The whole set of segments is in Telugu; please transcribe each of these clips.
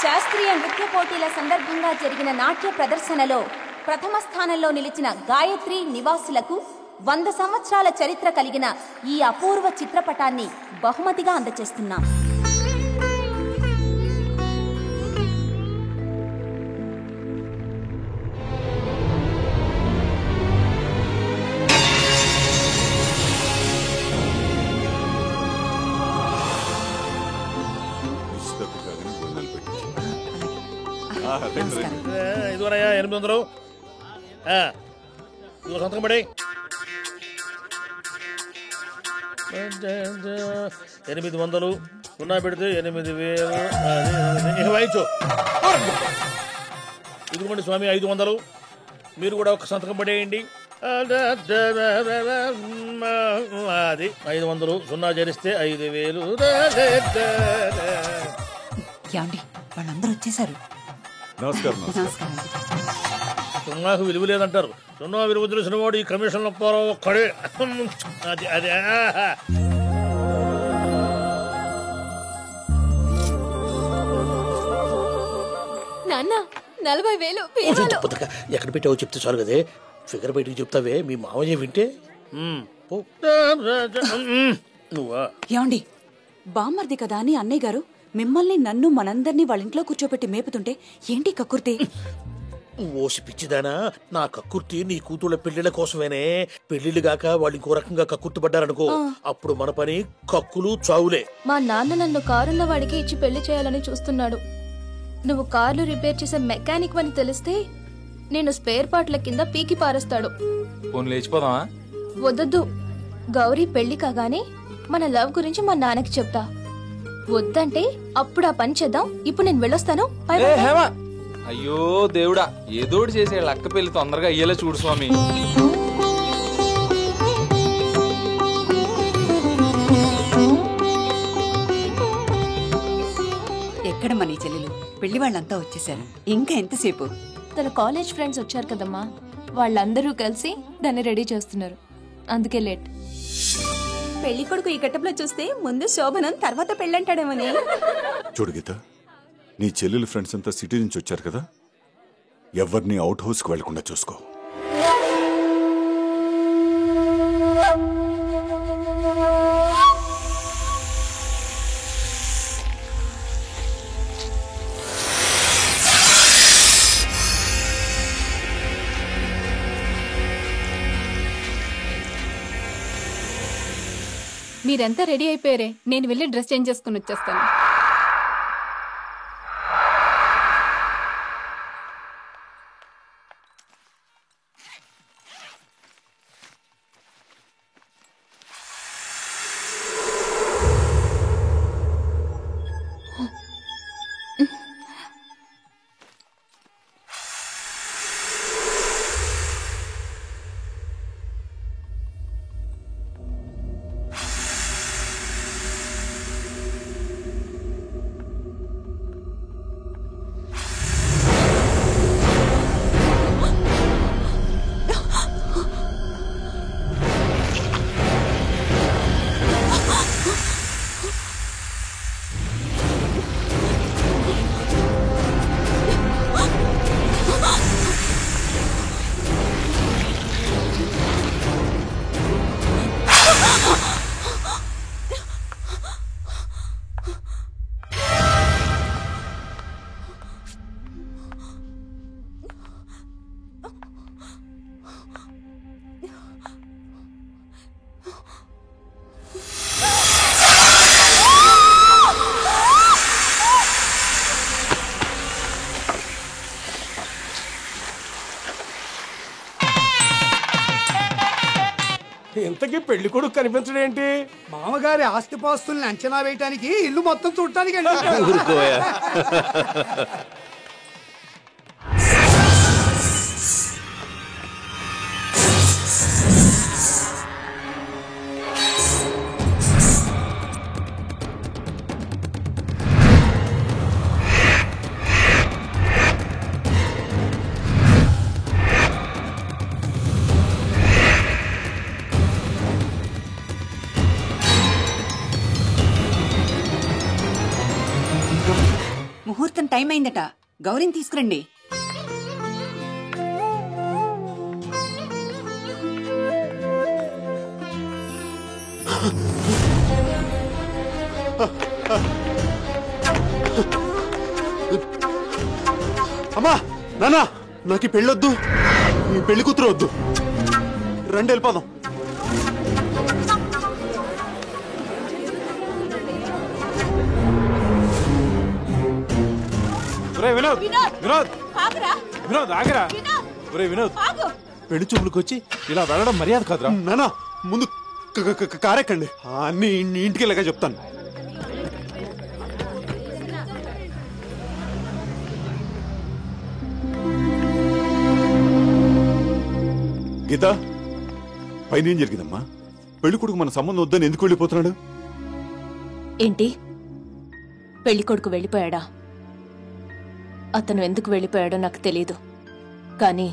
శాస్త్రీయ నృత్య పోటీల సందర్భంగా జరిగిన నాట్య ప్రదర్శనలో ప్రథమ స్థానంలో నిలిచిన గాయత్రి నివాసులకు 100 సంవత్సరాల చరిత్ర కలిగిన ఈ అపూర్వ చిత్రపటాన్ని బహుమతిగా అందజేస్తున్నాం. ఇదివరయా 800 ఇదిగో సంతకం పడి 800 సున్నా పెడితే 8000 ఇక వాయించు. ఇదిగోండి స్వామి 500. మీరు కూడా ఒక సంతకం పడేయండి. అది 500 సున్నా చేరిస్తే 5000. వాళ్ళందరూ వచ్చేసారు. నమస్కారం. సున్నాకు విలువ లేదంటారు. సున్నా విలువ తెలిసిన వాడు ఈ కమిషన్ ఒక్కడే. అది అదే నాన్న 40,000 ఎక్కడ పెట్టావో చెప్తే చాలు కదే. ఫిగర్ బయటికి చెప్తావే మీ మామయ్య వింటే. నువ్వా ఏమండి, బామ్మర్ది కదా అని అన్నయ్య గారు మిమ్మల్ని నన్ను మనందరినీ వాళ్ళ ఇంట్లో కూర్చోబెట్టి మేపుతుంటే ఏంటి కక్కుర్తి? ఓసి పిచ్చిదానా, నా కక్కుర్తి నీ కూతుళ్ళ పెళ్లిళ్ళ కోసమేనే. పెళ్లిళ్ళు గాక వాళ్ళు ఇంకో రకంగా కక్కుర్తి పడ్డారనుకో, అప్పుడు మన పని కక్కులు చావులే. మా నాన్న నన్ను కారున్న వాడికి ఇచ్చి పెళ్లి చేయాలని చూస్తున్నాడు. నువ్వు కార్లు రిపేర్ చేసే మెకానిక్ అని తెలిస్తే నేను స్పేర్ పార్ట్ల కింద పీకి పారేస్తాడు. లేచిపోదామా? వద్దొద్దు. గౌరీ పెళ్లి కాగానే మన లవ్ గురించి మా నాన్నకి చెప్తా. వద్దంటే అప్పుడు ఆ పని చేద్దాం. ఇప్పుడు నేను వెళ్ళొస్తాను. అయ్యో దేవుడా, ఏదోటి చేసే అక్క పెళ్లి తొందరగా అయ్యేలా చూడు స్వామి. ఎక్కడ మనీ చెల్లెలు, పెళ్లి వాళ్ళంతా వచ్చేసారు. ఇంకా ఎంతసేపు? తన కాలేజ్ ఫ్రెండ్స్ వచ్చారు కదమ్మా, వాళ్ళందరూ కలిసి దాన్ని రెడీ చేస్తున్నారు. అందుకే లేట్. పెళ్లి కొడుకు ఈ గెటప్లో చూస్తే ముందు శోభనం, తర్వాత పెళ్ళంటాడేమని. చూడు గీత, నీ చెల్లెలు ఫ్రెండ్స్ అంతా సిటీ నుంచి వచ్చారు కదా, ఎవరిని అవుట్ హౌస్ కు వెళ్లకుండా చూసుకో. మీరంతా రెడీ అయిపోయారే, నేను వెళ్ళి డ్రెస్ చేంజ్ చేసుకుని వచ్చేస్తాను. ఇంతకీ పెళ్లి కొడుకు కనిపించడేంటి? మామగారి ఆస్తిపాస్తుల్ని అంచనా వేయటానికి ఇల్లు మొత్తం చూడటానికి ముహూర్తం టైం అయిందట. గౌరీని తీసుకురండి. అమ్మా నానా, నాకు ఈ పెళ్ళొద్దు, ఈ పెళ్లి కూతురు వద్దు. రండి వెళ్ళిపోదాం. వినోద్ వినోద్ వినోద్ ఆగరా. వినోద్ పెళ్లి చూపులకు వచ్చి ఇలా వెళ్ళడం మర్యాద కాదురా. నానా ముందు కారెక్కండి, అన్ని ఇంటికి వెళ్ళగా చెప్తాను. గీత, పైన ఏం జరిగిందమ్మా? పెళ్లి కొడుకు మన సంబంధం వద్దని ఎందుకు వెళ్ళిపోతున్నాడు? ఏంటి, పెళ్లి కొడుకు వెళ్ళిపోయాడా? అతను ఎందుకు వెళ్ళిపోయాడో నాకు తెలీదు, కానీ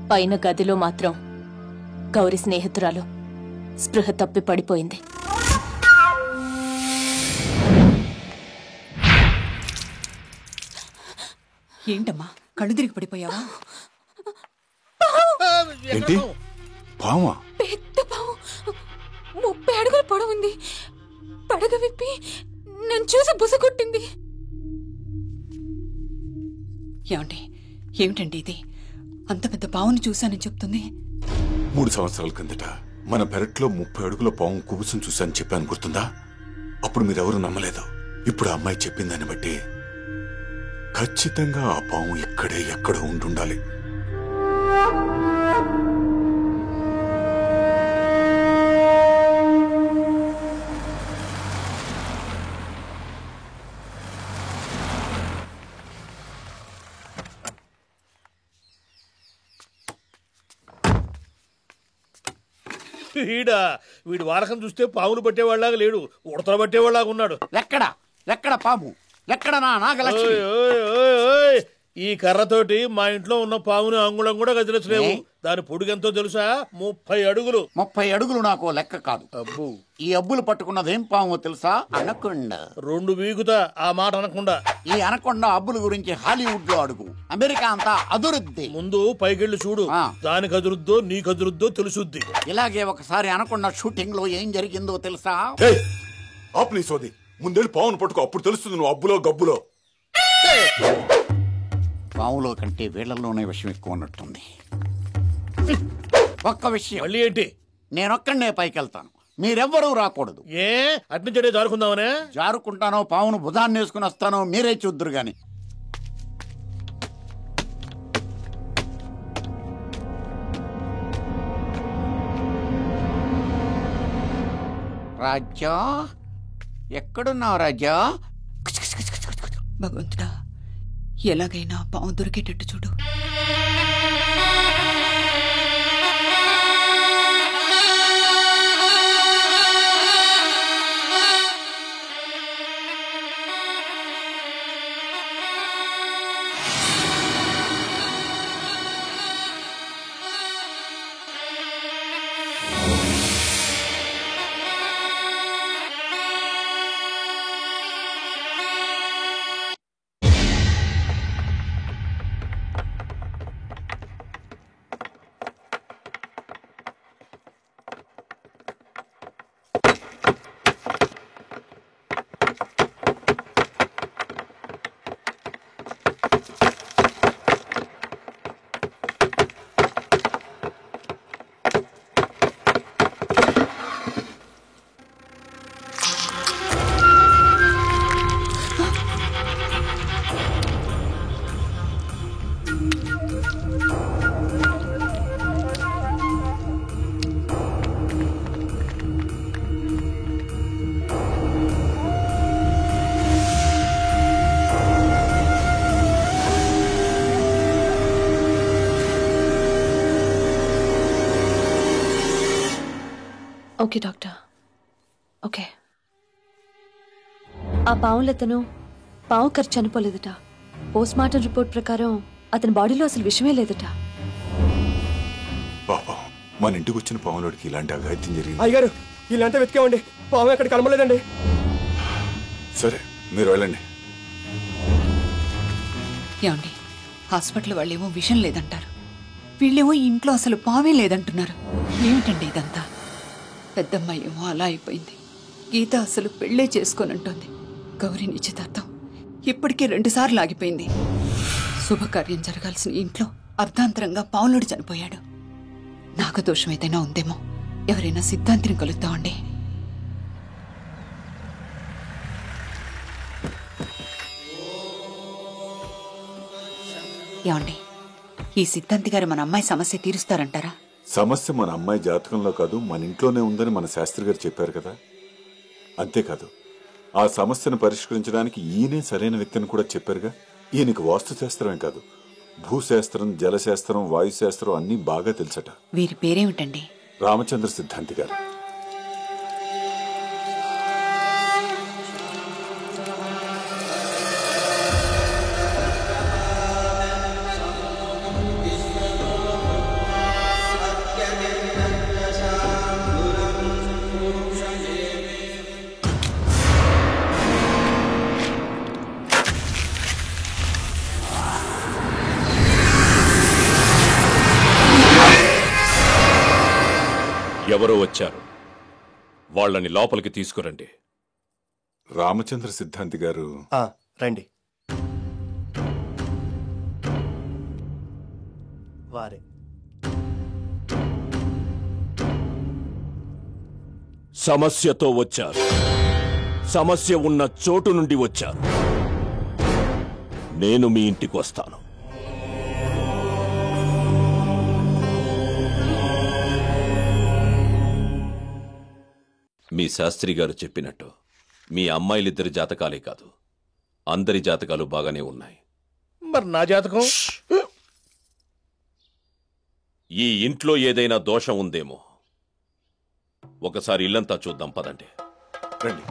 పైన గదిలో మాత్రం గౌరీ స్నేహితురాలు స్పృహ తప్పి పడిపోయింది. ఏంటమ్మా కళ్ళు తిరిగి పడిపోయావా? ఏంటి పావా? పెద్ద పాము, 30 అడుగుల పొడవుంది. పడగ విప్పి నన్ను చూసి బుసగొట్టింది. ఏమండి, ఏమిటండి ఇది? అంత పెద్ద పావును చూశానని చెప్తుంది. 3 సంవత్సరాల కిందట మన పెరట్లో 30 అడుగుల పాము కూసుని చూశాను చెప్పాను, గుర్తుందా? అప్పుడు మీరెవరూ నమ్మలేదు. ఇప్పుడు ఆ అమ్మాయి చెప్పిన దాన్ని బట్టి ఖచ్చితంగా ఆ పాము ఇక్కడే ఎక్కడో ఉండుండాలి. వీడు వాడకం చూస్తే పామును పట్టేవాళ్ళగా లేడు, ఉడతలు పట్టేవాళ్ళగా ఉన్నాడు. ఎక్కడ పాము? ఎక్కడ నా నాగలక్ష్మి? ఈ కర్రతోటి మా ఇంట్లో ఉన్న పాముని అంగుళం కూడా గదిలచలేవు. దాని పొడుగెంతో తెలుసా? 30 అడుగులు. 30 అడుగులు నాకు లెక్క కాదు. అబ్బు, ఈ అబ్బులు పట్టుకున్నదేం పాము తెలుసా? అనకొండ. 2 వీగుతా ఆ మాట అనకుండా. ఈ అనకొండ అబ్బుల గురించి హాలీవుడ్ లో అడుగు, అమెరికా అంతా అదురుద్ది. ముందు పైకెళ్ళి చూడు, దానికి అదురుద్దో నీకు అదురుద్దో తెలుసుద్ది. ఇలాగే ఒకసారి అనకొండ షూటింగ్ లో ఏం జరిగిందో తెలుసా? ఆపు సోది, ముందెళ్ళి పావును పట్టుకో, అప్పుడు తెలుస్తుంది నువ్వు అబ్బులో గబ్బులో. పాములో కంటే వీళ్లలోనే విషయం ఎక్కువ ఉన్నట్టుంది. ఒక్క విషయం. మళ్ళీ ఏంటి? నేనొక్కడే పైకెళ్తాను, మీరెవ్వరూ రాకూడదు. ఏ అట్నుంచే జారుకుందామనే? జారుకుంటానో పావును భుజాన్ని వేసుకుని వస్తానో మీరే చూద్దురు గాని. రాజా, ఎక్కడున్నావు రాజా? భగవంతుడా, ఎలాగైనా పాము దొరికేటట్టు చూడు. Okay doctor, okay. ఆ పావులతను పావు ఖర్చు చనిపోలేదట. పోస్ట్మార్టం రిపోర్ట్ ప్రకారం అతని బాడీలో అసలు విషమే లేదట. పాపం, మన ఇంటికి వచ్చిన పాములోడికి ఇలాంటి అఘాయిత్యం జరిగింది. అయ్యగారు, ఇలాంటి వెతికామండి, పాము ఎక్కడ కనబడలేదండి. సరే, మీరు వెళ్ళండి. ఏమండి, హాస్పిటల్ వాళ్ళేమో విషం లేదంటారు, వీళ్ళేమో ఇంట్లో అసలు పావే లేదంటున్నారు. ఏమిటండి ఇదంతా? పెద్దమ్మాయి ఏమో అలా అయిపోయింది, గీత అసలు పెళ్ళే చేసుకోనంటోంది. గౌరీ నిశ్చితార్థం ఇప్పటికే 2 సార్లు ఆగిపోయింది. శుభకార్యం జరగాల్సిన ఇంట్లో అర్ధాంతరంగా పావులుడు చనిపోయాడు. నాగదోషం ఏదైనా ఉందేమో, ఎవరైనా సిద్ధాంతిని కలుద్దామండి. ఏమండి, ఈ సిద్ధాంతి గారు మన అమ్మాయి సమస్య తీరుస్తారంటారా? సమస్య మన అమ్మాయి జాతకంలో కాదు, మన ఇంట్లోనే ఉందని మన శాస్త్రి గారు చెప్పారు కదా. అంతేకాదు, ఆ సమస్యను పరిష్కరించడానికి ఈయనే సరైన వ్యక్తిని కూడా చెప్పారుగా. ఈయనకి వాస్తుశాస్త్రమే కాదు, భూశాస్త్రం, జలశాస్త్రం, వాయుశాస్త్రం అన్నీ బాగా తెలుసట. వీరి పేరేమిటండి? రామచంద్ర సిద్ధాంతి గారు. ఎవరో వచ్చారు, వాళ్ళని లోపలికి తీసుకురండి. రామచంద్ర సిద్ధాంతి గారు రండి. వారే. సమస్యతో వచ్చారు, సమస్య ఉన్న చోటు నుండి వచ్చారు. నేను మీ ఇంటికి వస్తాను. మీ శాస్త్రి గారు చెప్పినట్టు మీ అమ్మాయిలిద్దరి జాతకాలే కాదు, అందరి జాతకాలు బాగానే ఉన్నాయి. మరి నా జాతకం? ఈ ఇంట్లో ఏదైనా దోషం ఉందేమో. ఒకసారి ఇల్లంతా చూద్దాం, పదండి. రండి.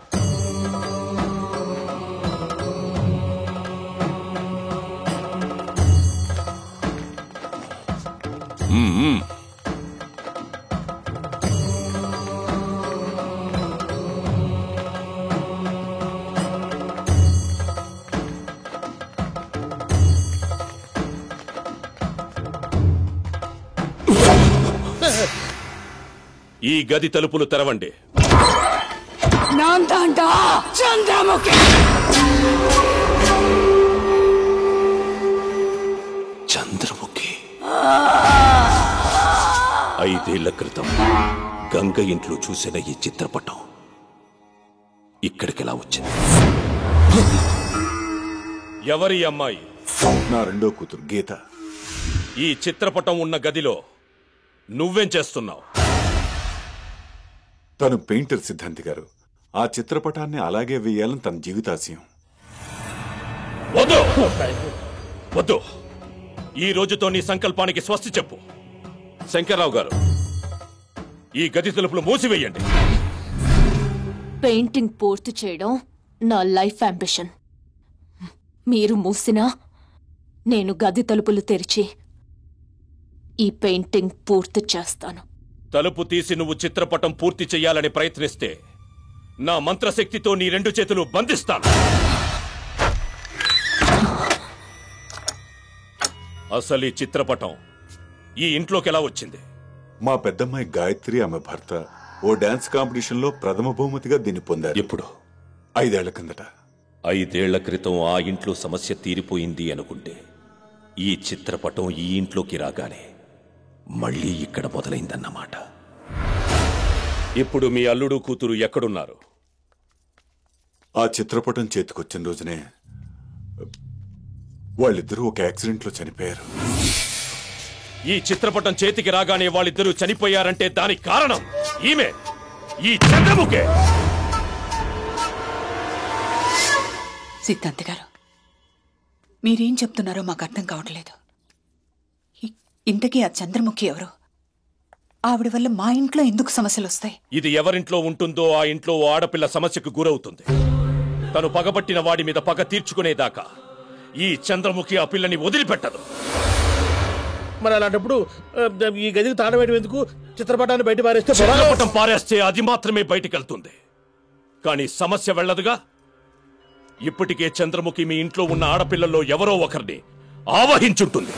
ఈ గది తలుపులు తెరవండి. చంద్రముఖి! చంద్రముఖి 5 ఏళ్ల క్రితం గంగ ఇంట్లో చూసిన ఈ చిత్రపటం ఇక్కడికెలా వచ్చింది? ఎవరి అమ్మాయి? నా రెండో కూతురు గీత. ఈ చిత్రపటం ఉన్న గదిలో నువ్వేం చేస్తున్నావు? తను పెయింటర్ సిద్ధాంతి గారు. ఆ చిత్రపటాన్ని అలాగే వేయాలని తన జీవితాశయం. వద్దు వద్దు, ఈ రోజుతో నీ సంకల్పానికి స్వస్తి చెప్పు. శంకర్రావు గారు, ఈ గది తలుపులు మూసివేయండి. పెయింటింగ్ పూర్తి చేయడం నా లైఫ్ అంబిషన్. మీరు మూసినా నేను గది తలుపులు తెరిచి ఈ పెయింటింగ్ పూర్తి చేస్తాను. తలుపు తీసి నువ్వు చిత్రపటం పూర్తి చెయ్యాలని ప్రయత్నిస్తే నా మంత్రశక్తితో నీ 2 చేతులు బంధిస్తాను. అసలు ఈ చిత్రపటం ఈ ఇంట్లోకి ఎలా వచ్చింది? మా పెద్దమ్మాయి గాయత్రి, ఆమె భర్త ఓ డాన్స్ కాంపిటీషన్ లో ప్రథమ బహుమతిగా దీన్ని పొందారు. ఎప్పుడు? 5 ఏళ్ల కిందట. 5 ఏళ్ల క్రితం ఆ ఇంట్లో సమస్య తీరిపోయింది అనుకుంటే, ఈ చిత్రపటం ఈ ఇంట్లోకి రాగానే మళ్ళీ ఇక్కడ మొదలైందన్నమాట. ఇప్పుడు మీ అల్లుడు కూతురు ఎక్కడున్నారు? ఆ చిత్రపటం చేతికొచ్చిన రోజునే వాళ్ళిద్దరూ ఒక యాక్సిడెంట్ లో చనిపోయారు. ఈ చిత్రపటం చేతికి రాగానే వాళ్ళిద్దరూ చనిపోయారంటే దానికి కారణం ఈమె, ఈ చంద్రముఖే. సిద్ధాంతి గారు, మీరేం చెప్తున్నారో మాకు అర్థం కావట్లేదు. ఇంతకీ ఆ చంద్రముఖి ఎవరు? ఆవిడ వల్ల మా ఇంట్లో ఎందుకు సమస్యలు వస్తాయి? ఇది ఎవరింట్లో ఉంటుందో ఆ ఇంట్లో ఆడపిల్ల సమస్యకు గురవుతుంది. తను పగబట్టిన వాడి మీద పగ తీర్చుకునేదాకా ఈ చంద్రముఖి ఆ పిల్లని వదిలిపెట్టదు. మరి అలాంటప్పుడు ఈ గదికి తాళం వేయడం ఎందుకు? చిత్రపటాన్ని బయట పారేస్తే, చిత్రపటం పారేస్తే అది మాత్రమే బయటికి వెళ్తుంది, కానీ సమస్య వెళ్ళదుగా. ఇప్పటికే చంద్రముఖి మీ ఇంట్లో ఉన్న ఆడపిల్లల్లో ఎవరో ఒకరిని ఆవహించుంటుంది.